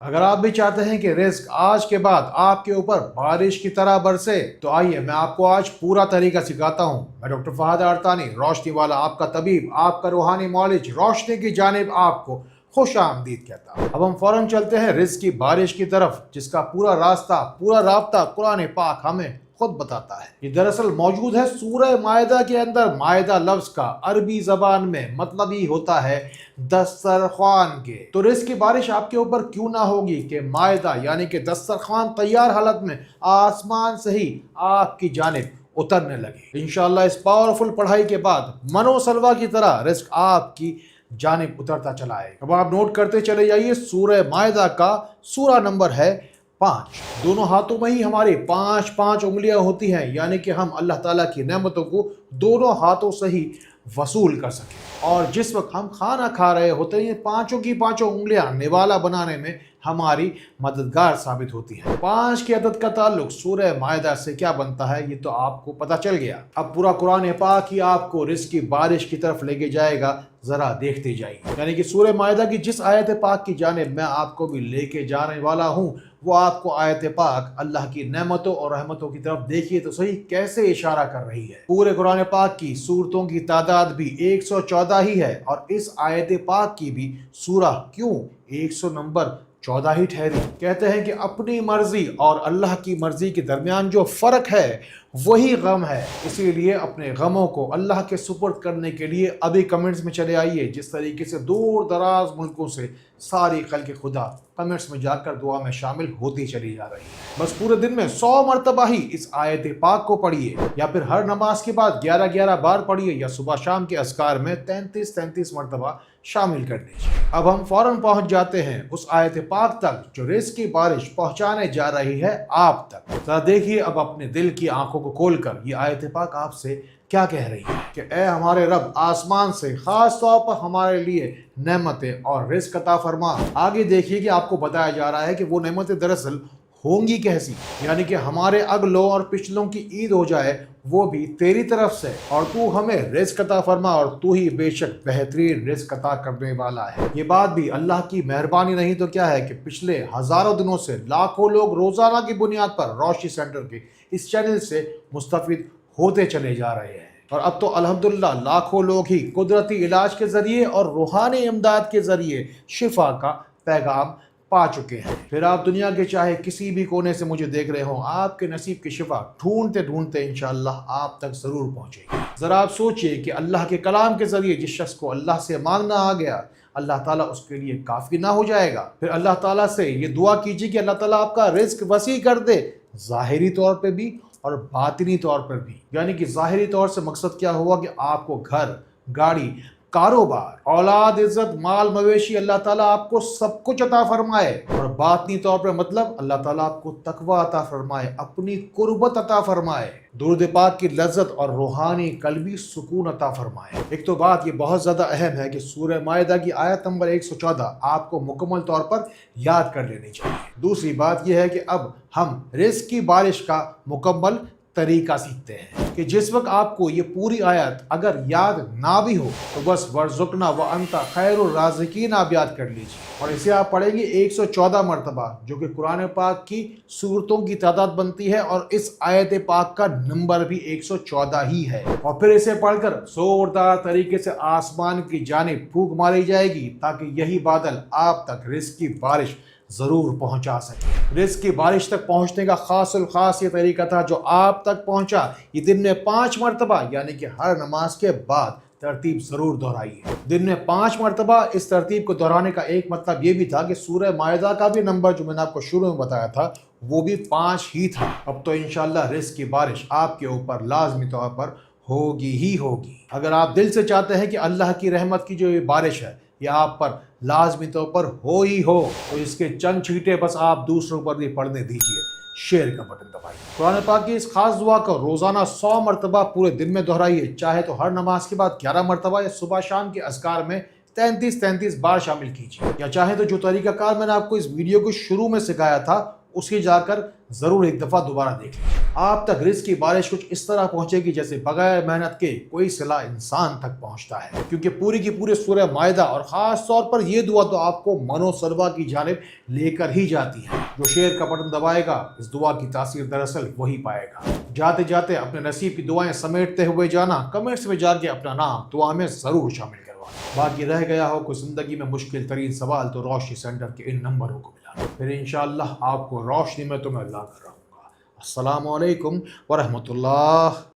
اگر آپ بھی چاہتے ہیں کہ رزق آج کے بعد آپ کے اوپر بارش کی طرح برسے تو آئیے میں آپ کو آج پورا طریقہ سکھاتا ہوں۔ میں ڈاکٹر فہد ارتانی، روشنی والا آپ کا طبیب، آپ کا روحانی معالج، روشنی کی جانب آپ کو خوش آمدید کہتا ہوں۔ اب ہم فوراً چلتے ہیں رزق کی بارش کی طرف، جس کا پورا راستہ، پورا رابطہ قرآن پاک ہمیں خود بتاتا ہے۔ یہ دراصل موجود ہے سورہ مائدہ کے اندر۔ مائدہ لفظ کا عربی زبان میں مطلب ہی ہوتا ہے دسترخوان کے۔ تو رزق کی بارش آپ کے اوپر کیوں نہ ہوگی کہ مائدہ یعنی کہ دسترخوان تیار حالت میں آسمان سے ہی آپ کی جانب اترنے لگے۔ انشاءاللہ اس پاورفل پڑھائی کے بعد منو سلوا کی طرح رزق آپ کی جانب اترتا چلا آئے۔ اب آپ نوٹ کرتے چلے جائیے، سورہ مائدہ کا سورہ نمبر ہے 5۔ دونوں ہاتھوں میں ہی ہماری 5 انگلیاں ہوتی ہیں، یعنی کہ ہم اللہ تعالیٰ کی نعمتوں کو دونوں ہاتھوں سے ہی وصول کر سکیں۔ اور جس وقت ہم کھانا کھا رہے ہوتے ہیں، 5 انگلیاں نوالا بنانے میں ہماری مددگار ثابت ہوتی ہیں۔ 5 کی عدد کا تعلق سورہ مائدہ سے کیا بنتا ہے یہ تو آپ کو پتہ چل گیا۔ اب پورا قرآن پاک ہی آپ کو رزق کی بارش کی طرف لے کے جائے گا، ذرا دیکھتے جائیے۔ یعنی کہ سورہ مائدہ کی جس آیت پاک کی جانب میں آپ کو بھی لے کے جانے والا ہوں، وہ آپ کو آیت پاک اللہ کی نعمتوں اور رحمتوں کی طرف دیکھیے تو صحیح کیسے اشارہ کر رہی ہے۔ پورے قرآن پاک کی سورتوں کی تعداد بھی 114 ہی ہے، اور اس آیت پاک کی بھی سورہ کیوں 100 نمبر 14 ہی ٹھہری۔ کہتے ہیں کہ اپنی مرضی اور اللہ کی مرضی کے درمیان جو فرق ہے وہی غم ہے، اسی لیے اپنے غموں کو اللہ کے سپرد کرنے کے لیے ابھی کمنٹس میں چلے آئیے۔ جس طریقے سے دور دراز ملکوں سے ساری خلق خدا کمنٹس میں جا کر دعا میں شامل ہوتی چلی جا رہی ہے۔ بس پورے دن میں 100 مرتبہ ہی اس آیت پاک کو پڑھیے، یا پھر ہر نماز کے بعد 11 بار پڑھیے، یا صبح شام کے اذکار میں 33 مرتبہ شامل کر لیجیے۔ اب ہم فوراً پہنچ جاتے ہیں اس آیت پاک تک جو رزق کی بارش پہنچانے جا رہی ہے آپ تک۔ ذرا دیکھیے اب اپنے دل کی آنکھوں کو کھول کر یہ آیت پاک آپ سے کیا کہہ رہی ہے کہ اے ہمارے رب، آسمان سے خاص طور پر ہمارے لیے نعمتیں اور رزق عطا فرما۔ آگے دیکھیے کہ آپ کو بتایا جا رہا ہے کہ وہ نعمتیں دراصل ہوں گی کیسی، یعنی کہ ہمارے اگلوں اور پچھلوں کی عید ہو جائے وہ بھی تیری طرف سے، اور تو ہمیں رزق عطا فرما، اور تو ہی بے شک بہترین رزق عطا کرنے والا ہے۔ یہ بات بھی اللہ کی مہربانی نہیں تو کیا ہے کہ پچھلے ہزاروں دنوں سے لاکھوں لوگ روزانہ کی بنیاد پر روشنی سینٹر کے اس چینل سے مستفید ہوتے چلے جا رہے ہیں، اور اب تو الحمدللہ لاکھوں لوگ ہی قدرتی علاج کے ذریعے اور روحانی امداد کے ذریعے شفا کا پیغام پا چکے ہیں۔ پھر آپ دنیا کے چاہے کسی بھی کونے سے مجھے دیکھ رہے ہوں، آپ کے نصیب کی شفا ڈھونڈتے ڈھونڈتے انشاءاللہ آپ تک ضرور پہنچے گی۔ ذرا آپ سوچئے کہ اللہ کے کلام کے ذریعے جس شخص کو اللہ سے مانگنا آ گیا، اللہ تعالیٰ اس کے لیے کافی نہ ہو جائے گا؟ پھر اللہ تعالیٰ سے یہ دعا کیجیے کہ اللہ تعالیٰ آپ کا رزق وسیع کر دے، ظاہری طور پہ بھی اور باطنی طور پر بھی۔ یعنی کہ ظاہری طور سے مقصد کیا ہوا کہ آپ کو گھر، گاڑی، کاروبار، اولاد، عزت، مال، مویشی، اللہ تعالیٰ آپ کو سب کچھ عطا فرمائے، اور باطنی طور پر مطلب اللہ تعالیٰ آپ کو تقوی عطا فرمائے، اپنی قربت عطا فرمائے، درود پاک کی لذت اور روحانی قلبی سکون عطا فرمائے۔ ایک تو بات یہ بہت زیادہ اہم ہے کہ سورہ مائدہ کی آیت نمبر 114 آپ کو مکمل طور پر یاد کر لینی چاہیے۔ دوسری بات یہ ہے کہ اب ہم رزق کی بارش کا مکمل طریقہ سیکھتے ہیں کہ جس وقت آپ کو یہ پوری آیت اگر یاد نہ بھی ہو تو بس ورزقنا وانت خیر الرازقین آپ یاد کر لیجیے، اور اسے آپ پڑھیں گے 114 مرتبہ، جو کہ قرآن پاک کی سورتوں کی تعداد بنتی ہے، اور اس آیت پاک کا نمبر بھی 114 ہی ہے۔ اور پھر اسے پڑھ کر زوردار طریقے سے آسمان کی جانب پھونک ماری جائے گی تاکہ یہی بادل آپ تک رزق کی بارش ضرور پہنچا سکے۔ رزق کی بارش تک پہنچنے کا خاص الخاص یہ طریقہ تھا جو آپ تک پہنچا۔ یہ دن میں 5 مرتبہ یعنی کہ ہر نماز کے بعد ترتیب ضرور دہرائیے۔ دن میں 5 مرتبہ اس ترتیب کو دہرانے کا ایک مطلب یہ بھی تھا کہ سورہ مائدہ کا بھی نمبر جو میں نے آپ کو شروع میں بتایا تھا وہ بھی 5 ہی تھا۔ اب تو انشاءاللہ رزق کی بارش آپ کے اوپر لازمی طور پر ہوگی ہی ہوگی۔ اگر آپ دل سے چاہتے ہیں کہ اللہ کی رحمت کی جو یہ بارش ہے یہ آپ پر لازمی طور پر ہو ہی ہو، تو اس کے چند چھینٹے بس آپ دوسروں پر بھی پڑھنے دیجئے، شیئر کا بٹن دبائیے۔ قرآن پاک کی اس خاص دعا کو روزانہ 100 مرتبہ پورے دن میں دہرائیے، چاہے تو ہر نماز کے بعد 11 مرتبہ، یا صبح شام کے اذکار میں 33 بار شامل کیجیے، یا چاہے تو جو طریقہ کار میں نے آپ کو اس ویڈیو کو شروع میں سکھایا تھا اسے جا کر ضرور ایک دفعہ دوبارہ دیکھ لیں۔ آپ تک رزق کی بارش کچھ اس طرح پہنچے گی جیسے بغیر محنت کے کوئی صلہ انسان تک پہنچتا ہے، کیونکہ پوری کی پوری سورہ مائدہ اور خاص طور پر یہ دعا تو آپ کو من و سلوہ کی جانب لے کر ہی جاتی ہے۔ جو شیر کا بٹن دبائے گا اس دعا کی تاثیر دراصل وہی پائے گا۔ جاتے جاتے اپنے نصیب کی دعائیں سمیٹتے ہوئے جانا، کمنٹس میں جا کے اپنا نام دعا میں ضرور شامل کروانا۔ باقی رہ گیا ہو کوئی زندگی میں مشکل ترین سوال تو روشنی سینٹر کے ان نمبروں کو ملانا، پھر انشاءاللہ آپ کو روشنی میں تمہیں لا کر رہوں گا۔ السلام علیکم ورحمۃ اللہ۔